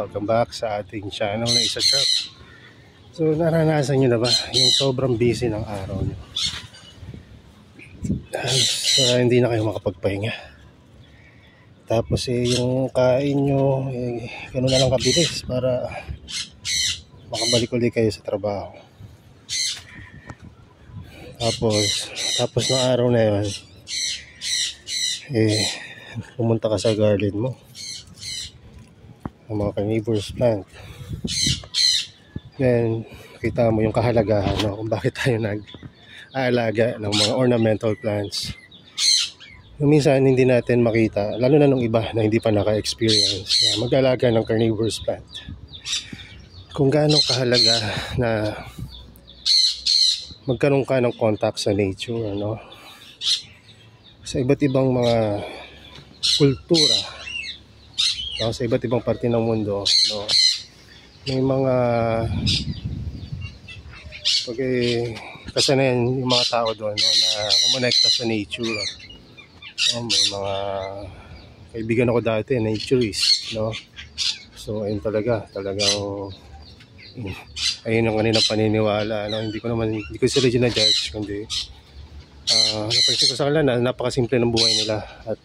welcome back sa ating channel na Isa Truck. So naranasan nyo na ba yung sobrang busy ng araw nyo? Hindi na kayo makapagpahinga. Tapos yung kain nyo gano'n na lang kabilis para makabalik ulit kayo sa trabaho. Tapos ng araw na yun, pumunta ka sa garden mo, ang mga carnivorous plant. Then kita mo yung kahalagahan, no? Kung bakit tayo nag-aalaga ng mga ornamental plants. Minsan hindi natin makita, lalo na nung iba na hindi pa naka-experience na mag-alaga ng carnivorous plant, kung gaano kahalaga na magkaroon ka ng contact sa nature, no? Sa iba't ibang mga kultura, no? Sa iba't ibang parte ng mundo, no? May mga kasanayan yung mga tao doon, no, na kumonekta sa nature, no? May mga kaibigan ako dati, naturist, no? So ayun talagang ayun ang kanilang paniniwala, no? Hindi ko sila ginajudge, kundi napansin ko sa kanila na napakasimple ng buhay nila at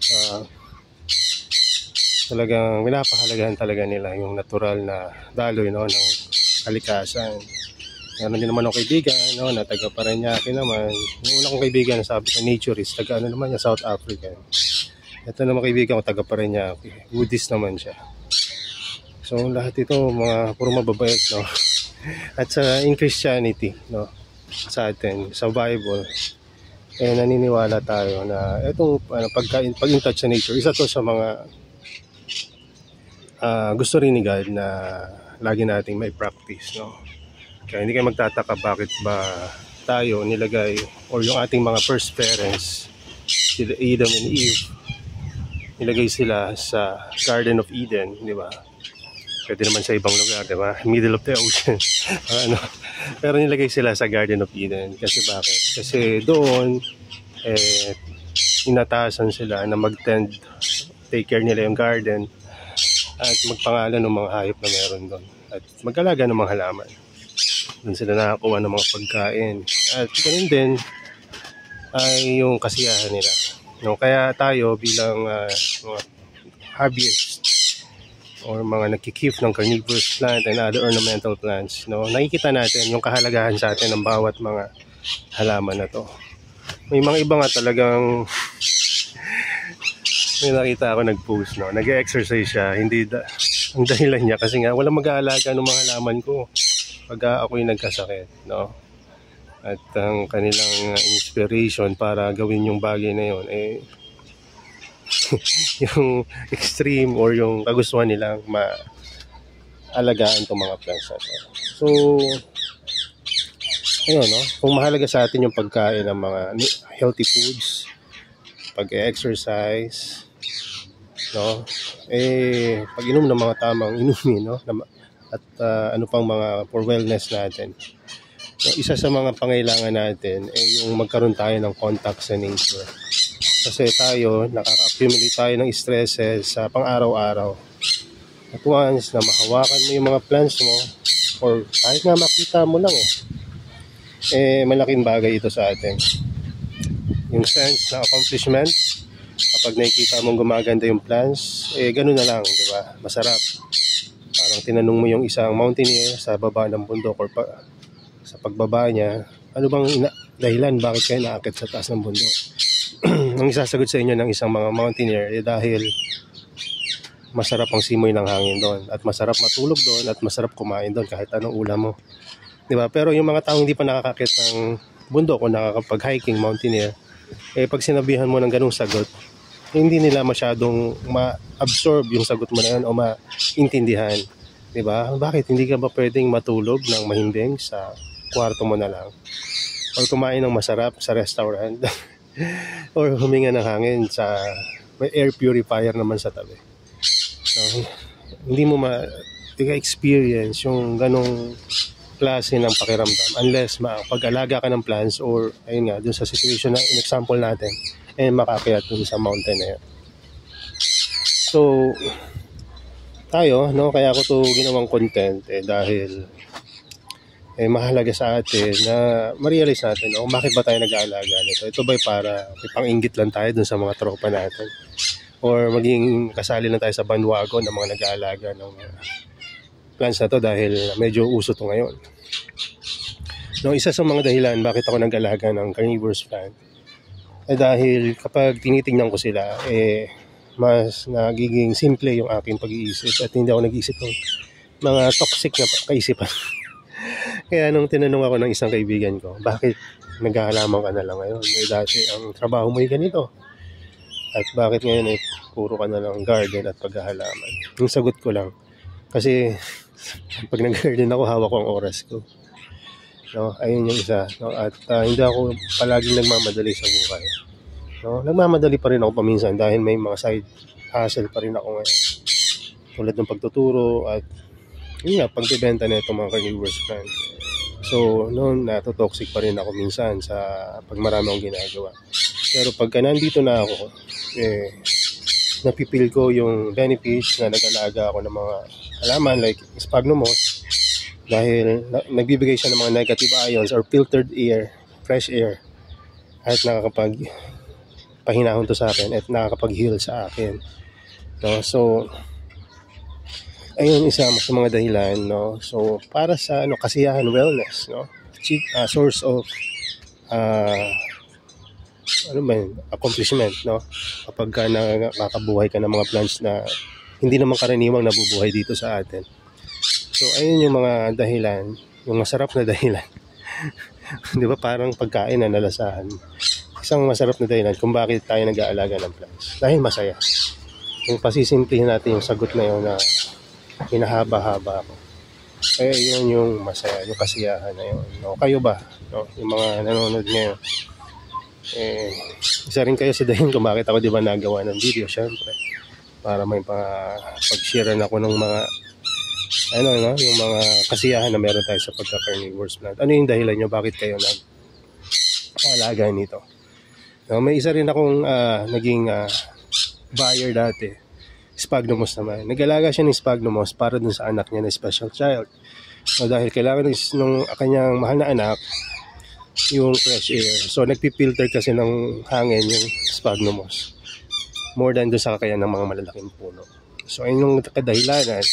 talagang minapahalagahan talaga nila yung natural na daloy, no, ng kalikasan. Meron din naman akong kaibigan, no, na taga Parañaque naman. Yung una kong kaibigan, sabi ko naturist, taga naman niya, South African. Ito naman kaibigan ko, taga Parañaque, Buddhist naman siya. So lahat ito mga puro mababait, no. At in Christianity, no, sa atin, sa Bible, naniniwala tayo na itong pag-in touch sa nature, isa to sa mga gusto rin ni God na lagi nating may practice, no. Kaya hindi kayo magtataka bakit ba tayo nilagay, or yung ating mga first parents, sila Adam and Eve, nilagay sila sa Garden of Eden, di ba? Pwede naman sa ibang lugar, di ba? Middle of the ocean. Pero nilagay sila sa Garden of Eden. Kasi bakit? Kasi doon, inatasan sila na take care nila yung garden at magpangalan ng mga hayop na meron doon. At mag-alaga ng mga halaman. Doon sila nakakuha ng mga pagkain. At ganun din ay yung kasiyahan nila. No, kaya tayo bilang mga hobbyist or mga nagkikip ng carnivorous plant and other ornamental plants, no, nakikita natin yung kahalagahan sa atin ng bawat mga halaman na to. May mga iba nga talagang may nakita ako nag-post, no, nag-exercise siya, ang dahilan niya kasi nga walang mag-aalaga ng mga halaman ko pag ako'y nagkasakit, no. At ang kanilang inspiration para gawin yung bagay na yun yung extreme or yung kagustuhan nilang maalagaan itong mga plants natin. So ayun, no, kung mahalaga sa atin yung pagkain ng mga healthy foods, pag-exercise, no, pag-inom ng mga tamang inumin, no, at ano pang mga for wellness natin. So, isa sa mga pangailangan natin yung magkaroon tayo ng contact sa nature. Kasi tayo, nakaka-accumulate tayo ng stresses sa pang-araw-araw. At once na mahawakan mo yung mga plants mo, or kahit nga makita mo lang, malaking bagay ito sa atin. Yung sense na accomplishment, kapag nakikita mong gumaganda yung plants, ganun na lang, di ba? Masarap. Parang tinanong mo yung isang mountaineer sa baba ng bundok or sa pagbaba niya, ano bang dahilan bakit kayo naakit sa taas ng bundok? Ang isasagot sa inyo ng isang mga mountaineer dahil masarap ang simoy ng hangin doon at masarap matulog doon at masarap kumain doon kahit anong ulam mo, di ba? Pero yung mga taong hindi pa nakakakit ng bundok o nakakapag-hiking mountaineer, pag sinabihan mo ng ganung sagot, hindi nila masyadong ma-absorb yung sagot mo na yun o maintindihan, di ba? Bakit hindi ka ba pwedeng matulog ng mahimbing sa kwarto mo na lang, o kumain ng masarap sa restaurant or huminga ng hangin sa may air purifier naman sa tabi? So, hindi mo ma-experience yung ganong klase ng pakiramdam unless pag-alaga ka ng plants or ayun nga, dun sa situation na in-example natin, makakayat dun sa mountain na yun. So tayo, no, kaya ako to ginawang content dahil mahalaga sa atin na ma-realize natin kung bakit ba tayo nag-aalaga nito. Ito ba'y para may pang-inggit lang tayo dun sa mga tropa natin? Or maging kasali lang tayo sa bandwagon ng mga nag-aalaga ng plants na to dahil medyo uso to ngayon. No, isa sa mga dahilan bakit ako nag-alaga ng carnivorous plant dahil kapag tinitingnan ko sila, mas nagiging simple yung aking pag-iisip at hindi ako nag-iisip ng mga toxic na kaisipan. Kaya nung tinanong ako ng isang kaibigan ko, bakit naghahalaman ka na lang ngayon? Dati ang trabaho mo ay ganito. At bakit ngayon puro ka na lang garden at paghahalaman? Yung sagot ko lang, kasi pag nag-garden ako, hawak ko ang oras ko. No, ayun yung isa. No? At hindi ako palaging nagmamadali sa buhay. No? Nagmamadali pa rin ako paminsan dahil may mga side hustle pa rin ako ngayon. Tulad ng pagtuturo at yun nga, pagbibenta na itong mga carnivorous plant. So, noon natotoxic pa rin ako minsan sa pag marami akong ginagawa. Pero pagka nandito na ako, napipil ko yung benefits na nag-alaga ako ng mga halaman like sphagnum moss dahil nagbibigay siya ng mga negative ions or filtered air, fresh air at nakakapagpahinahon to sa akin at nakakapag-heal sa akin. No? So, ayun isa sa mga dahilan, no. So para sa kasiyahan, wellness, no. Source of accomplishment, no. Kapag nakakabuhay ka ng mga plants na hindi naman karaniwang nabubuhay dito sa atin. So ayun yung mga dahilan, yung masarap na dahilan. 'Di ba parang pagkain na nalasahan. Isang masarap na dahilan kung bakit tayo nag-aalaga ng plants. Dahil masaya. Yung pasisimplihin natin yung sagot na yun na hinahaba-haba ako. Yun yung masaya, yung kasiyahan na yun. No? Kayo ba? No? Yung mga nanonood ngayon. Isa rin kayo sa dahilan kung bakit ako di ba nagawa ng video, syempre. Para may pag-sharean ako ng mga yung mga kasiyahan na meron tayo sa pagka-carnivorous plant. Ano yung dahilan nyo? Bakit kayo nag-aalaga nito? No, may isa rin akong naging buyer dati. Sphagnum moss naman. Nag-alaga siya ng sphagnum moss para dun sa anak niya na special child. So, dahil kailangan ng kanyang mahal na anak yung fresh air. So nagpipilter kasi ng hangin yung sphagnum moss. More than dun sa kakayahan ng mga malalaking puno. So ayun yung kadahilanan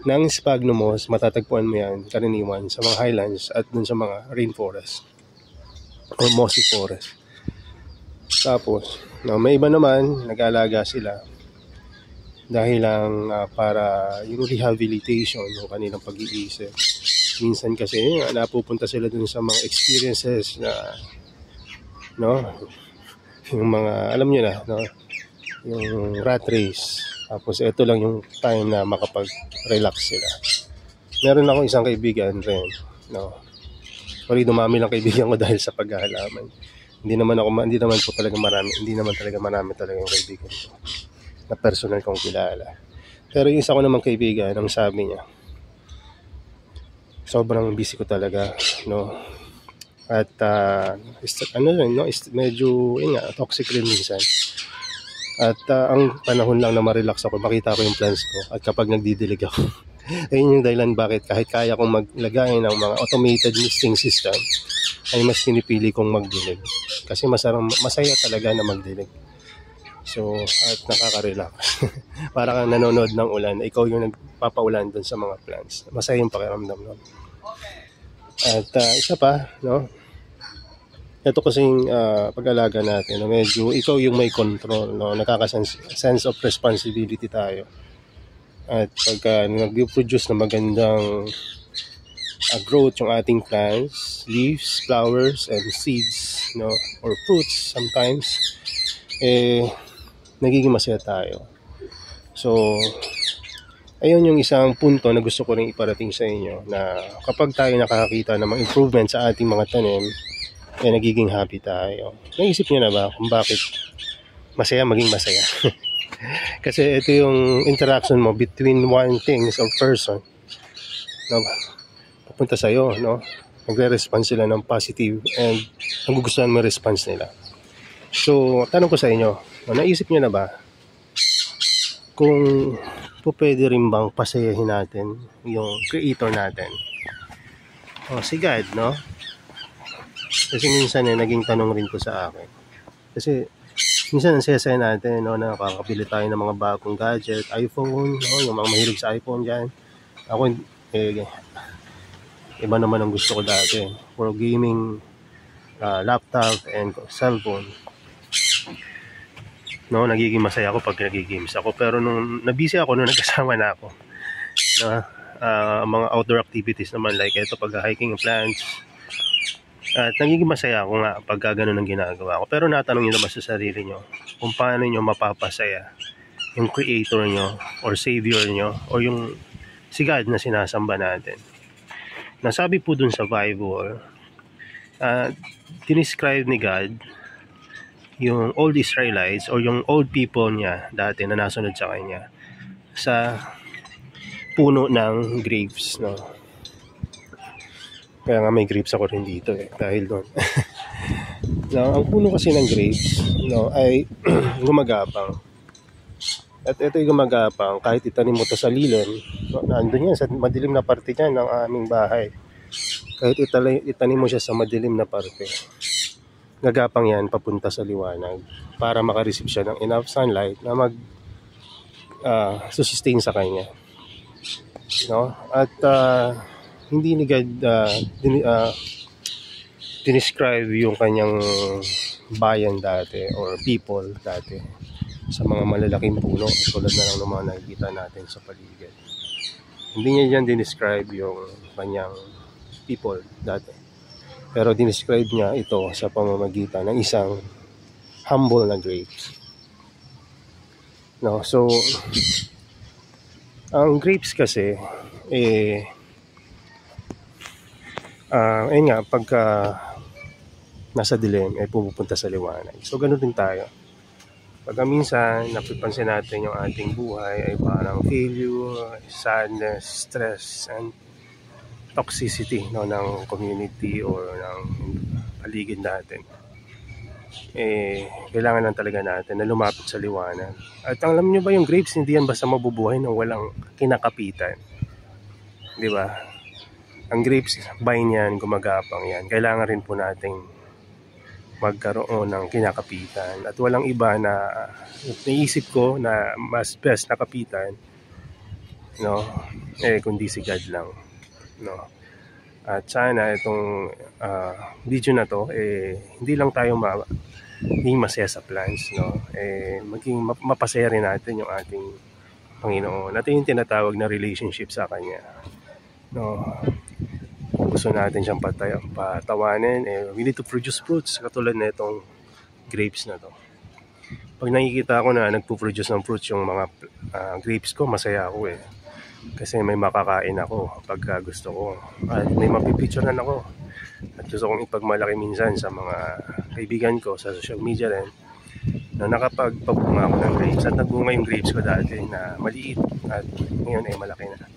ng sphagnum moss, matatagpuan mo yan karaniwan sa mga highlands at dun sa mga rainforest or mossy forest. Tapos, may iba naman, nag-alaga sila dahil lang para yung rehabilitation ng kanilang pag-iisip. Minsan kasi napupunta sila dun sa mga experiences na yung mga alam nyo na yung rat race. Tapos ito lang yung time na makapag-relax sila. Meron akong isang kaibigan rin, sorry, dumami lang kaibigan ko dahil sa paghahalaman. Hindi naman talaga marami talaga yung kaibigan ko na personal kong kilala. Pero yung isa ko namang kaibigan, ang sabi niya, sobrang busy ko talaga, at medyo toxic rin minsan. At ang panahon lang na ma-relax ako, makita ko yung plants ko at kapag nagdidilig ako. Ayun yung dahilan bakit kahit kaya kong maglagay ng mga automated misting system ay mas pinipili kong magdilig kasi masaya talaga na magdilig. So, at nakaka-relax. Para kang nanonood ng ulan, ikaw yung nagpapaulan dun sa mga plants. Masaya yung pakiramdam nun. At isa pa, ito kasing pag-alaga natin, medyo ikaw yung may control, nakaka-sense of responsibility tayo. At pagka nag-produce na magandang growth yung ating plants, leaves, flowers, and seeds, or fruits sometimes, nagiging masaya tayo. So, ayun yung isang punto na gusto ko rin iparating sa inyo na kapag tayo nakakita ng mga improvement sa ating mga tanim, nagiging happy tayo. Naisip niyo na ba kung bakit masaya maging masaya? Kasi ito yung interaction mo between one things or person. Papunta sa'yo, nagre-response sila ng positive and nagugustuhan mo yung response nila. So, tanong ko sa inyo, naisip niyo na ba kung pwede rin bang pasayahin natin yung creator natin? O si God, no? Kasi minsan naging tanong rin to sa akin. Kasi minsan ang saya-saya natin, no, nakakabili tayo ng mga bagong gadget, iPhone, no, yung mga mahilig sa iPhone dyan. Ako, iba naman ang gusto ko dati. For gaming, laptop, and cellphone. No, nagiging masaya ako pag nag-games ako. Pero nung nabisi ako, nung nagkasama na ako, no, mga outdoor activities naman, like ito, pag-hiking plants, at nagiging masaya ako nga pag gano'n ang ginagawa ko. Pero natanong nyo naman sa sarili nyo kung paano nyo mapapasaya yung creator nyo or savior nyo or yung si God na sinasamba natin. Nasabi po dun sa Bible, dinescribe ni God yung old Israelites or yung old people niya dati na nasunod sa kanya sa puno ng grapes, no? Kaya nga may grapes ako rin dito dahil doon. No, ang puno kasi ng grapes, no, ay gumagapang. At ito ay gumagapang kahit itanim mo to sa lilim, no, nandun yan sa madilim na parte dyan ng aming bahay. Kahit itanim mo siya sa madilim na parte, gagapang yan papunta sa liwanag para makareceive siya ng enough sunlight na sustain sa kanya, no? At hindi ni God dinescribe yung kanyang bayan dati or people dati sa mga malalaking puno tulad na lang ng mga nakikita natin sa paligid. Hindi niya dyan dinescribe yung kanyang people dati, pero dinescribe niya ito sa pamamagitan ng isang humble na grapes, no? So ang grapes kasi ayun nga, pagka nasa dilim pupupunta sa liwanag. So ganun din tayo. Pagka minsan napipansin natin yung ating buhay ay parang failure, sadness, stress, and toxicity, no, ng community or ng paligid natin, kailangan lang talaga natin na lumapit sa liwanag. At alam nyo ba, yung grapes hindi yan basta mabubuhay nang walang kinakapitan, di ba? Ang grapes, vine yan, gumagapang yan. Kailangan rin po nating magkaroon ng kinakapitan. At walang iba na naisip ko na mas best na kapitan, no, kundi si God lang, no? At sana itong video na to, hindi lang tayo maging masaya sa plans, no? Maging mapasaya rin natin yung ating Panginoon. At yung tinatawag na relationship sa Kanya, no? Gusto natin siyang patawanin, we need to produce fruits katulad na itong grapes na to. Pag nakikita ko na nagpo-produce ng fruits yung mga grapes ko, masaya ako kasi may makakain ako pagka gusto ko at may mapipicturean ako at gusto kong ipagmalaki minsan sa mga kaibigan ko sa social media rin na nakapagpabunga ako ng grapes at nagbunga yung grapes ko dati na maliit at ngayon ay malaki na.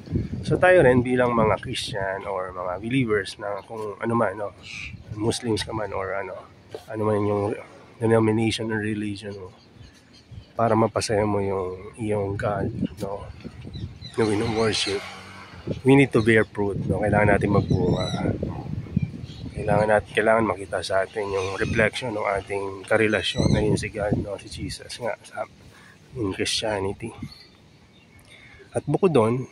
So tayo rin bilang mga Christian or mga believers na kung ano man, no, Muslims ka man or ano man yung denomination or religion mo, para mapasaya mo yung iyong God, no, na wino-worship, we need to bear fruit, no? Kailangan natin magbunga. Kailangan makita sa atin yung reflection ng ating karelasyon na yun si God, no, si Jesus nga in Christianity. At bukod doon,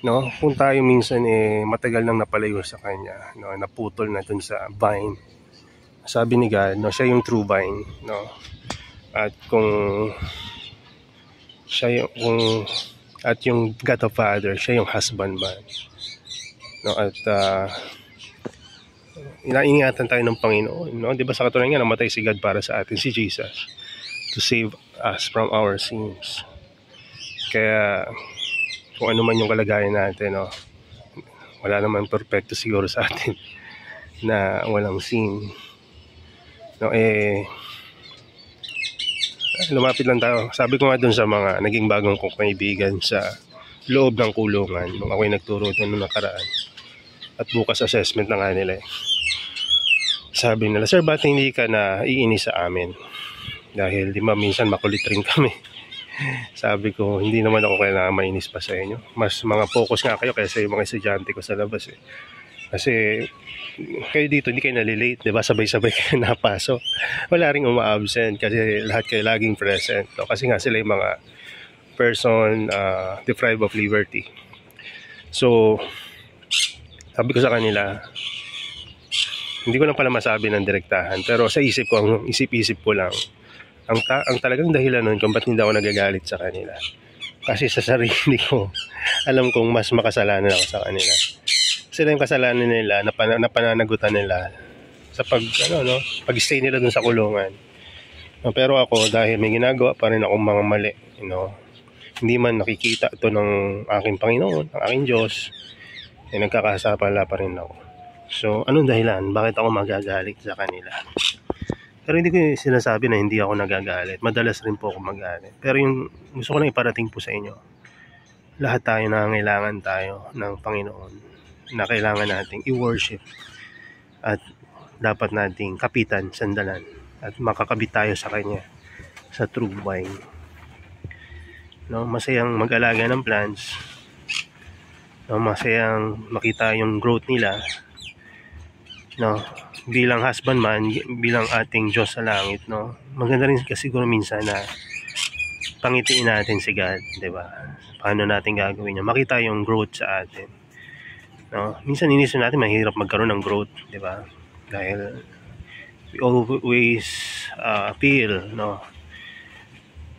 no, kung tayo minsan matagal nang napalayo sa Kanya, no, naputol na dun sa vine, sabi ni God, no, siya yung true vine, no? At yung God the Father, siya yung husbandman, no? At inaingatan tayo ng Panginoon, no? Di ba sa katunayan nga namatay si God para sa atin, si Jesus, to save us from our sins. Kaya kung ano man yung kalagayan natin, no, wala naman perfecto siguro sa atin na walang sin, no? Lumapit lang tayo. Sabi ko nga dun sa mga naging bagong kong kaibigan sa loob ng kulungan nung ako'y nagturo doon nung nakaraan at bukas assessment na nga nila, sabi nila, sir, ba't hindi ka na iinis sa amin? Dahil di ba minsan makulit rin kami Sabi ko, hindi naman ako kailangan mainis pa sa inyo. Mas mga focus nga kayo kaysa yung mga estudyante ko sa labas eh. Kasi kayo dito hindi kayo nalilate, di ba? Sabay-sabay kayo napasok. Wala ring uma-absent kasi lahat kayo laging present. No? Kasi nga sila yung mga person deprived of liberty. So, sabi ko sa kanila, hindi ko lang pala masabi ng direktahan, pero sa isip ko, ang isip-isip ko lang, ang talagang dahilan nun kung ba't hindi ako nagagalit sa kanila. Kasi sa sarili ko, alam kong mas makasalanan ako sa kanila. Sila yung kasalanan nila na pananagutan nila sa pag-stay nila dun sa kulungan. No, pero ako, dahil may ginagawa pa rin akong mga mali, hindi man nakikita ito ng aking Panginoon, ng aking Diyos, nagkakasapala pa rin ako. So, anong dahilan? Bakit ako magagalit sa kanila? Pero hindi ko sinasabi na hindi ako nagagalit. Madalas rin po ako magalit. Pero yung gusto ko lang iparating po sa inyo, lahat tayo nangangailangan tayo ng Panginoon na kailangan nating i-worship at dapat nating kapitan, sandalan at makakabit tayo sa Kanya sa true vine. No, masayang mag-alaga ng plants. No, masayang makita yung growth nila. No, bilang husbandman, bilang ating Diyos sa langit, no. Maganda rin kasi siguro minsan na pangitiin natin si God, 'di ba? Paano natin gagawin 'yan? Makita yung growth sa atin. No, minsan inisip natin mahirap magkaroon ng growth, 'di ba? Dahil we always fail, no.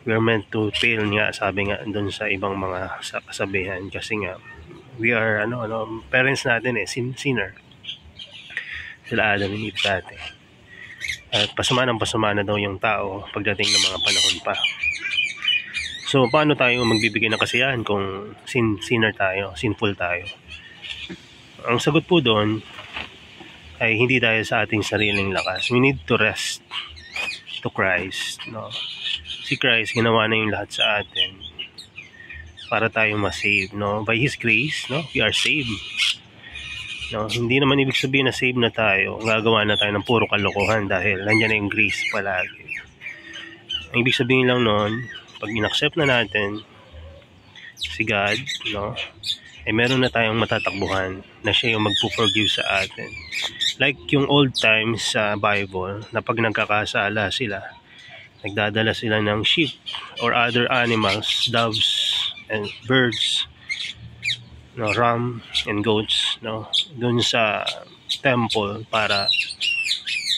We're meant to fail nga, sabi nga doon sa ibang mga kasabihan, kasi nga we are parents natin sinner. Sila Adam and Eve dati. At pasama na daw yung tao pagdating ng mga panahon pa. So, paano tayo magbibigay ng kasiyahan kung sinner tayo, sinful tayo? Ang sagot po doon ay hindi dahil sa ating sariling lakas. We need to rest to Christ. No? Si Christ, ginawa na yung lahat sa atin para tayo ma-save. No? By His grace, no? We are saved. No, hindi naman ibig sabihin na save na tayo, gagawa na tayo ng puro kalokohan dahil nandiyan na yung grace palagi. Ang ibig sabihin lang noon, pag in-accept na natin si God, no, meron na tayong matatakbuhan na siya yung magpo-forgive sa atin. Like yung old times sa Bible, na pag nagkakasala sila, nagdadala sila ng sheep or other animals, doves and birds, no, ram and goats, no, doon sa temple para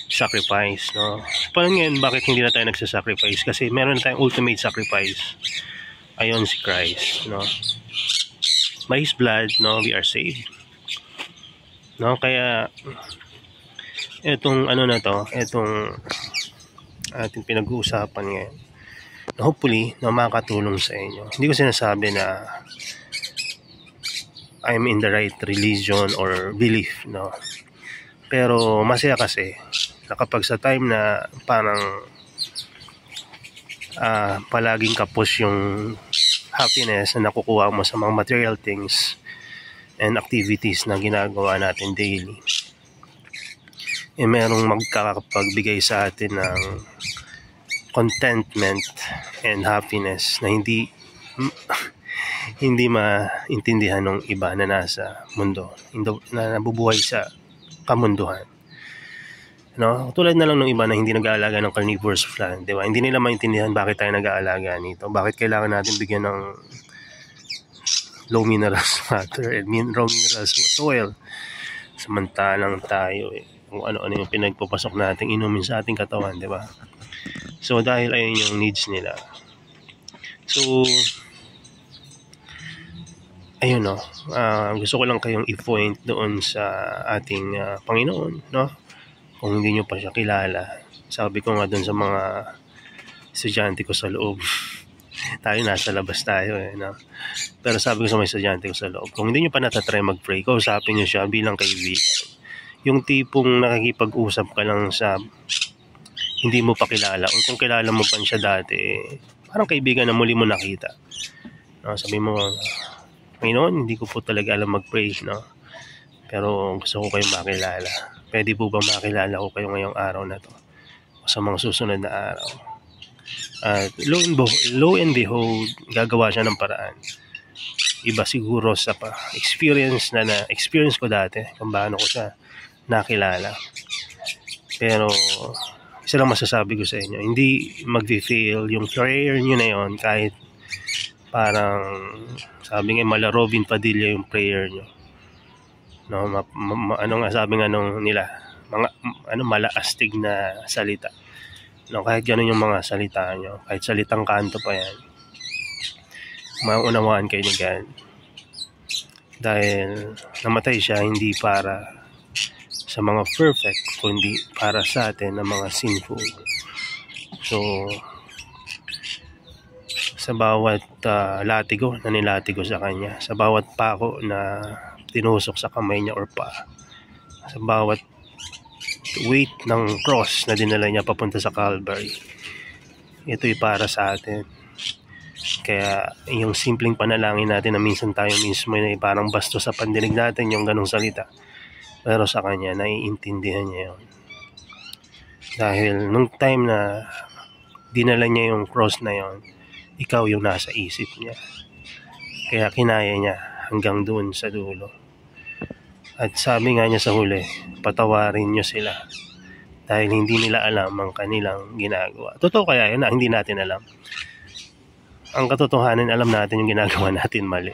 sacrifice, no. Parang ngayon, bakit hindi na tayo nagsasacrifice? Kasi meron na tayong ultimate sacrifice. Ayon si Christ, no. By His blood, no, we are saved. No, kaya etong etong ating pinag-uusapan ngayon, hopefully, na makakatulong sa inyo. Hindi ko sinasabi na I'm in the right religion or belief, no. Pero masaya kasi na kapag sa time na parang palaging kapos yung happiness na nakukuha mo sa mga material things and activities na ginagawa natin daily, merong magkakapagbigay sa atin ng contentment and happiness na hindi maintindihan ng iba na nasa mundo, na nabubuhay sa kamunduhan. No? Tulad na lang ng iba na hindi nag-aalaga ng carnivorous plant, di ba? Hindi nila maintindihan bakit tayo nag-aalaga nito. Bakit kailangan natin bigyan ng low minerals water and low minerals soil. Samantalang tayo, kung ano-ano yung pinagpapasok natin inumin sa ating katawan, di ba? So, dahil ayun yung needs nila. So, ayun, no, gusto ko lang kayong i-point doon sa ating Panginoon, no? Kung hindi nyo pa siya kilala, sabi ko nga doon sa mga estudyante ko sa loob, tayo nasa labas tayo, no? Pero sabi ko sa mga estudyante ko sa loob, kung hindi nyo pa natatry mag-pray, kausapin nyo siya bilang kaibigan. Yung tipong nakikipag-usap ka lang sa hindi mo pa kilala, o kung kilala mo pa siya dati, parang kaibigan na muli mo nakita, no? Sabi mo, Panginoon, hindi ko po talaga alam mag-pray, no? Pero gusto ko kayong makilala. Pwede po ba makilala ko kayo ngayong araw na to? O sa mga susunod na araw? At lo and behold, gagawa siya ng paraan. Iba siguro sa experience ko dati kung paano ko siya nakilala. Pero isa lang masasabi ko sa inyo, hindi mag-fail yung prayer nyo na yon, kahit parang sabi nga mala Robin Padilla yung prayer nyo. No, ano nga sabi nga nung nila, mga malaastig na salita. No, kahit ganun yung mga salita nyo, kahit salitang kanto pa yan, maunawaan kayo ni God. Dahil namatay siya hindi para sa mga perfect, kundi para sa atin na mga sinful. So, sa bawat latigo na nilatigo sa kanya, sa bawat pako na tinusok sa kamay niya or pa, sa bawat weight ng cross na dinala niya papunta sa Calvary, ito'y para sa atin. Kaya yung simpleng panalangin natin na minsan tayo mismo ay parang bastos sa pandinig natin yung ganong salita, pero sa kanya naiintindihan niya yun. Dahil nung time na dinala niya yung cross na yon, ikaw yung nasa isip niya, kaya kinaya niya hanggang doon sa dulo. At sabi nga niya sa huli, patawarin niyo sila dahil hindi nila alam ang kanilang ginagawa. Totoo kaya yun na hindi natin alam? Ang katotohanan, alam natin yung ginagawa natin mali.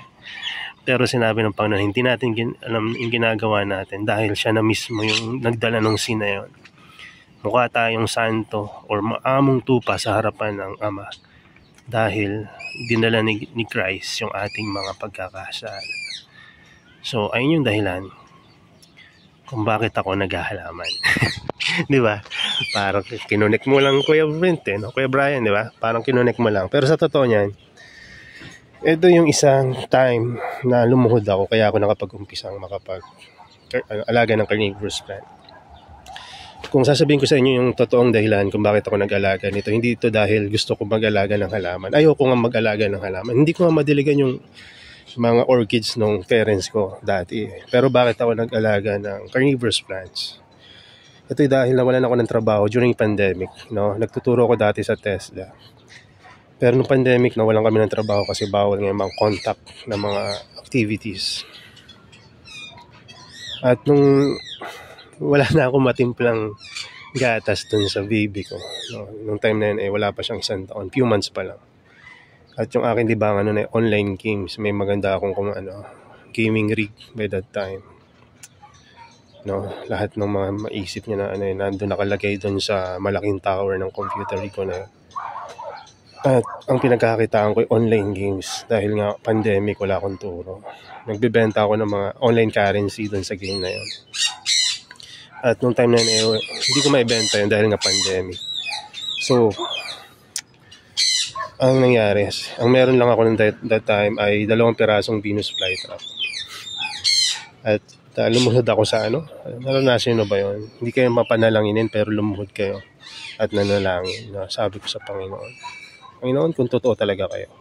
Pero sinabi ng Panginoon, hindi natin alam yung ginagawa natin dahil siya na mismo yung nagdala ng sin na yun. Mukha tayong santo or maamong tupa sa harapan ng Ama dahil dinala ni Christ yung ating mga pagkakasala. So, ayun yung dahilan kung bakit ako naghahalaman. Di ba? Parang kinunik mo lang Kuya Brent, no? Kuya Brian, di ba? Parang kinunik mo lang. Pero sa totoo niyan, ito yung isang time na lumuhod ako, kaya ako nakapag-umpisang alaga ng carnivorous plant. Kung sasabihin ko sa inyo yung totoong dahilan kung bakit ako nag-alaga nito, hindi ito dahil gusto ko mag-alaga ng halaman. Ayoko nga mag-alaga ng halaman. Hindi ko nga madiligan yung mga orchids nung parents ko dati. Pero bakit ako nag-alaga ng carnivorous plants? Ito'y dahil nawalan ako ng trabaho during pandemic. No? Nagtuturo ako dati sa Tesla. Pero nung pandemic, nawalan kami ng trabaho kasi bawal nga yung mga contact na mga activities. At nung wala na akong matimplang gatas dun sa baby ko. No? Nung time na yun, wala pa siyang 1 taon. Few months pa lang. At yung aking libangan nun ay online games. May maganda akong gaming rig by that time. No, lahat ng mga maisip niya na nandun nakalagay doon sa malaking tower ng computer ko na. At ang pinagkakakitaan ko ay online games dahil nga pandemic, wala akong turo. Nagbebenta ako ng mga online currency doon sa game na yun. At nung time na yun, hindi ko maibenta yun dahil nga pandemic. So, ang nangyari, ang meron lang ako ng that time ay 2 pirasong Venus flytrap. At lumuhod ako sa naranasan nyo ba yun? Hindi kayo mapanalanginin pero lumuhod kayo at nanalangin. Sabi ko sa Panginoon, Panginoon, kung totoo talaga kayo.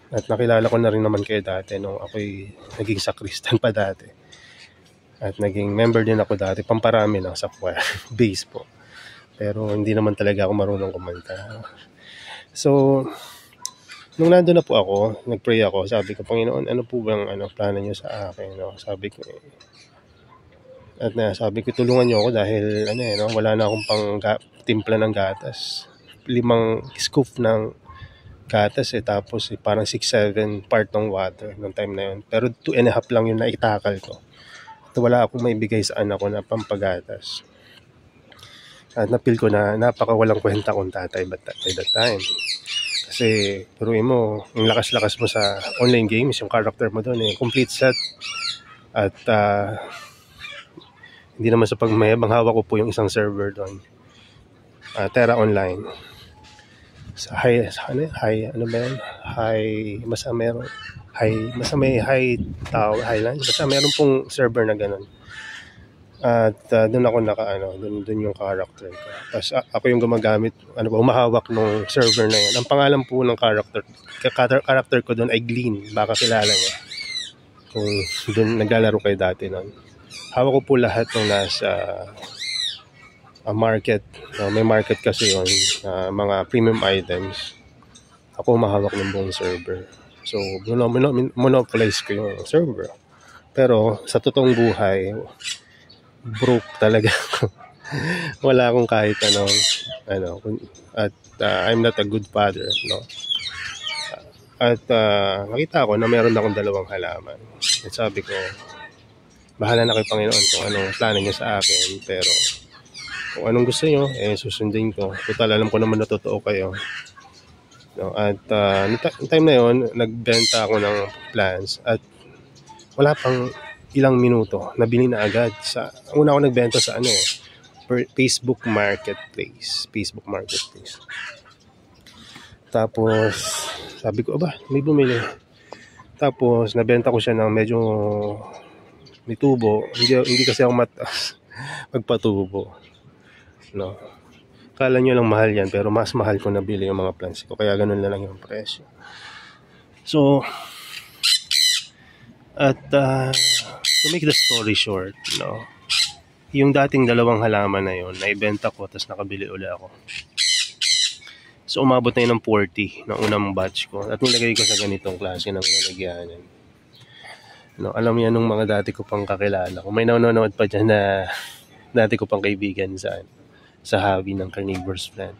At nakilala ko na rin naman kayo dati nung ako'y naging sakristan pa dati. At naging member din ako dati, pamparami lang sa choir, bass po. Pero hindi naman talaga ako marunong kumanta. So, nung nandun na po ako, nagpray ako, sabi ko, Panginoon, ano po bang plano niyo sa akin? No? Sabi ko, sabi ko, tulungan niyo ako dahil wala na akong timpla ng gatas. 5 scoop ng gatas tapos parang 6-7 part ng water nung time na yun. Pero 2.5 lang yung naitakal ko. At wala akong maibigay sa anak ko na pampagatas. At napil ko na napakawalang kwenta kong tatay by that time. Kasi turuin mo, yung lakas-lakas mo sa online games, yung character mo doon complete set. At hindi naman sa pagmayabang, hawak ko po yung isang server doon. Terra Online. Sa Highlands. Basta meron pong server na ganun. At doon ako doon yung character ko. Tapos ako yung gumagamit, humahawak ng server na yan. Ang pangalan po ng character ko doon ay Glean. Baka kilala niya. Kung doon naglalaro kayo dati noon. Hawak ko po lahat ng nasa market. May market kasi yun, mga premium items. Ako mahawak ng buong server. So, monopolize ko yung server. Pero sa totoong buhay, broke talaga ako. Wala akong kahit at I'm not a good father, no? At nakita ko na meron akong 2 halaman. At sabi ko, bahala na kay Panginoon kung anong plano niya sa akin. Pero kung anong gusto niyo, susundin ko. Total, alam ko naman na totoo kayo. No? At noong time na yon, nagbenta ako ng plants at wala pang ilang minuto, nabili na agad. Una ako nagbenta sa Facebook Marketplace. Tapos, sabi ko, may bumili. Tapos, nabenta ko siya ng medyo may tubo. Hindi kasi ako magpatubo. No? Kala nyo lang mahal yan, pero mas mahal ko nabili yung mga plants ko. Kaya ganun lang yung presyo. So, at to make the story short, no? Yung dating 2 halaman na yun, naibenta ko, tapos nakabili uli ako. So, umabot na yun ng 40 ng unang batch ko. At nilagay ko sa ganitong klase ng lalagyanan. No, alam yan nung mga dati ko pang kakilala. Kung may nanonood pa dyan na dati ko pang kaibigan sa hobby ng carnivorous plant.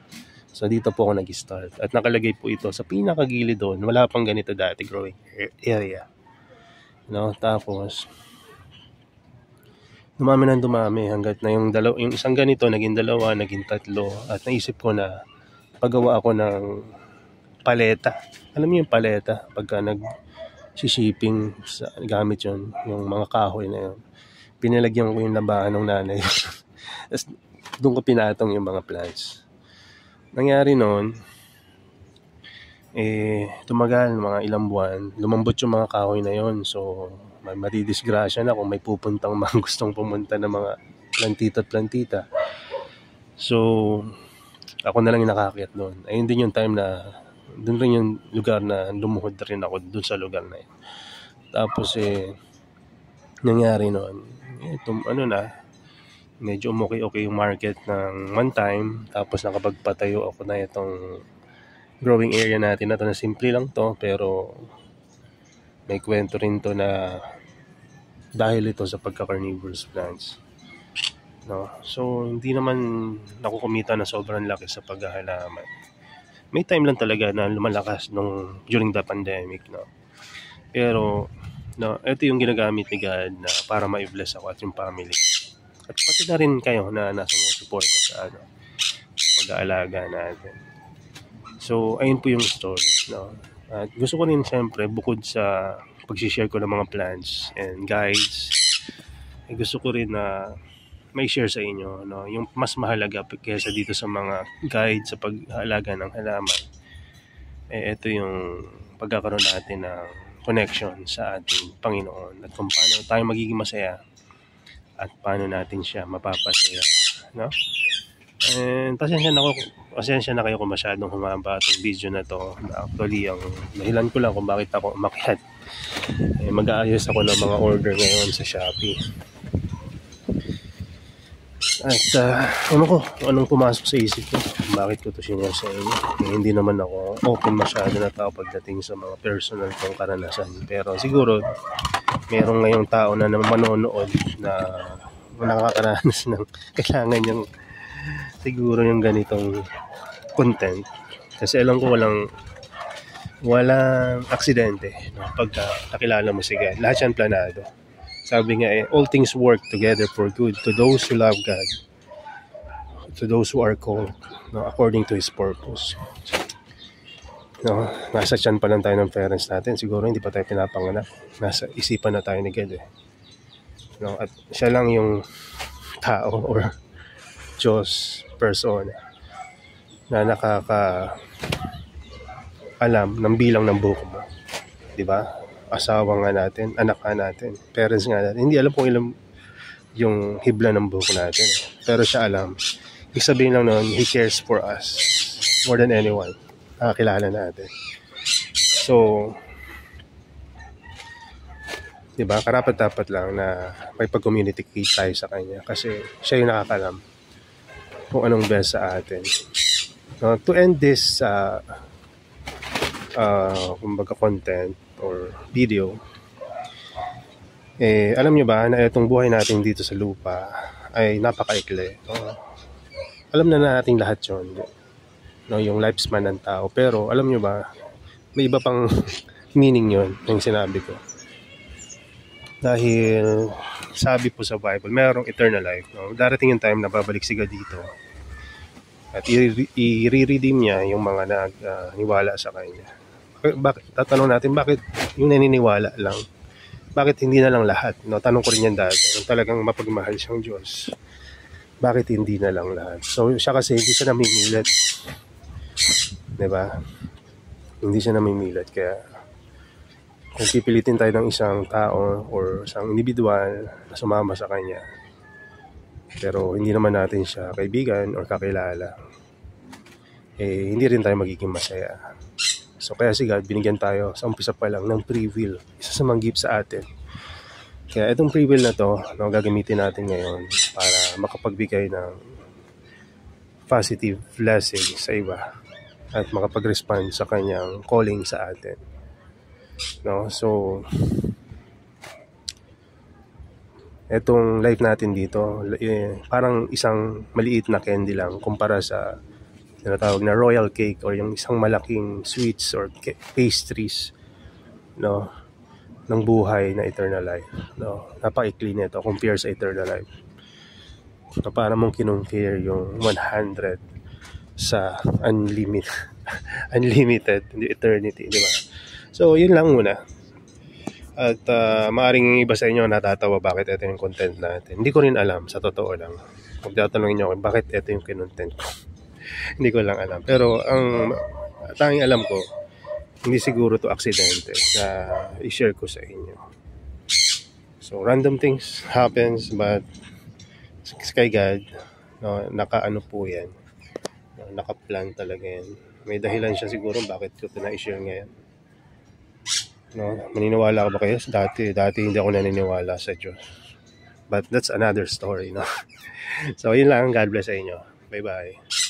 So, dito po ako nag-start. At nakalagay po ito sa pinakagilid doon. Wala pang ganito dati growing area. No, tapos dumami hanggat na yung isang ganito naging 2, naging 3, at naisip ko na paggawa ako ng paleta. Alam niyo yung paleta pagka nag-shipping gamit yun, yung mga kahoy na yun. Pinalagyan ko yung labahan ng nanay. Tapos doon ko pinatong yung mga plants. Nangyari noon, tumagal mga ilang buwan, lumambot yung mga kahoy na yon. So, madidisgrasya na kung may pupuntang mga gustong pumunta na mga plantita. So, ako na lang yung nakaakyat doon. Ayun din yung time na, doon rin yung lugar na lumuhod rin ako doon sa lugar na yun. Tapos, nangyari noon, medyo okay yung market ng one time. Tapos, nakapagpatayo ako na itong growing area natin na to, na simple lang to, pero may kwento rin to na dahil ito sa pagka-carnivorous plants. No? So, hindi naman ako kumita na sobrang laki sa paghahalaman. May time lang talaga na lumalakas during the pandemic. No? Pero, ito yung ginagamit ni God na para ma-bless ako at yung family. At pati na rin kayo na nasa mga support sa pag-aalaga natin. So, ayun po yung story. No? At gusto ko rin siyempre, bukod sa pag-share ko ng mga plans and guides, gusto ko rin na may share sa inyo, no? Yung mas mahalaga kaysa dito sa mga guide sa pag-aalaga ng halaman. Ito yung pagkakaroon natin ng connection sa ating Panginoon at kung paano tayo magiging masaya at paano natin siya mapapasaya. No? And pasensya na kayo kung masyadong humaba itong video na to. Actually, ang dahilan ko lang kung bakit ako umakyat, mag-aayos ako ng mga order ngayon sa Shopee. At anong pumasok sa isip ko, bakit ko ito sinare sa inyo. Hindi naman ako open masyado na tao pagdating sa mga personal kong karanasan. Pero siguro merong ngayong tao na manonood na nakakaranas ng kailangan niyang siguro yung ganitong content, kasi alam ko walang aksidente, no? Pagka nakilala mo si God, lahat yan planado. Sabi nga all things work together for good to those who love God, to those who are called, no, according to His purpose. No, nasa tiyan pa lang tayo ng parents natin, siguro hindi pa tayo pinapanganak, nasa isipan na tayo ni God no? At siya lang yung tao or Diyos persona na nakaka-alam ng bilang ng buhok mo, di ba? Asawa nga natin, anak nga natin, parents nga natin, hindi alam kung ilang yung hibla ng buhok natin, pero siya alam. Ibig sabihin lang nun, He cares for us more than anyone. Nakakilala natin. So, di ba, karapat-dapat lang na may pag-communicate tayo sa Kanya kasi siya yung nakakalam kung anong best sa atin. To end this kumbaga content or video, alam nyo ba na itong buhay natin dito sa lupa ay napakaikli. Alam na natin lahat yun, yung lifespan ng tao. Pero alam nyo ba, may iba pang meaning yun yung sinabi ko. Dahil sabi po sa Bible, mayroong eternal life. Darating yung time na babalik si God dito at i-redeem niya yung mga nagniwala sa Kanya. Tatanong natin, bakit yung naniniwala lang? Bakit hindi na lang lahat? Tanong ko rin yan dati. Kung talagang mapagmahal siyang Diyos, bakit hindi na lang lahat? So siya kasi hindi siya namimilit. Diba? Hindi siya namimilit. Kaya kung pipilitin tayo ng isang tao or isang individual na sumama sa Kanya, pero hindi naman natin siya kaibigan or kakilala, hindi rin tayo magiging masaya. So kaya si God, binigyan tayo sa umpisa pa lang ng free will. Isa sa mga gift sa atin. Kaya itong free will na to, gagamitin natin ngayon para makapagbigay ng positive blessing sa iba at makapag-respond sa Kanyang calling sa atin. So etong life natin dito, parang isang maliit na candy lang kumpara sa tinatawag na royal cake or yung isang malaking sweets or pastries ng buhay na eternal life. Napaka-ikli nito compare sa eternal life. Para mong kinumpare yung 100 sa unlimited eternity, di ba? So yun lang muna. At maaring iba sa inyo natatawa bakit ito yung content natin. Hindi ko rin alam, sa totoo lang. Kung tatanungin nyo bakit ito yung kinontent ko, hindi ko lang alam. Pero ang tanging alam ko, hindi siguro to aksidente na i-share ko sa inyo. So random things happens, but kay God, nakaano po yan, nakaplan talaga yan. May dahilan siya siguro bakit ko ito na-i-share ngayon. Maniniwala ka ba kayo? Dati hindi ako naniniwala sa Diyos. But that's another story, So yun lang. God bless sa inyo. Bye-bye.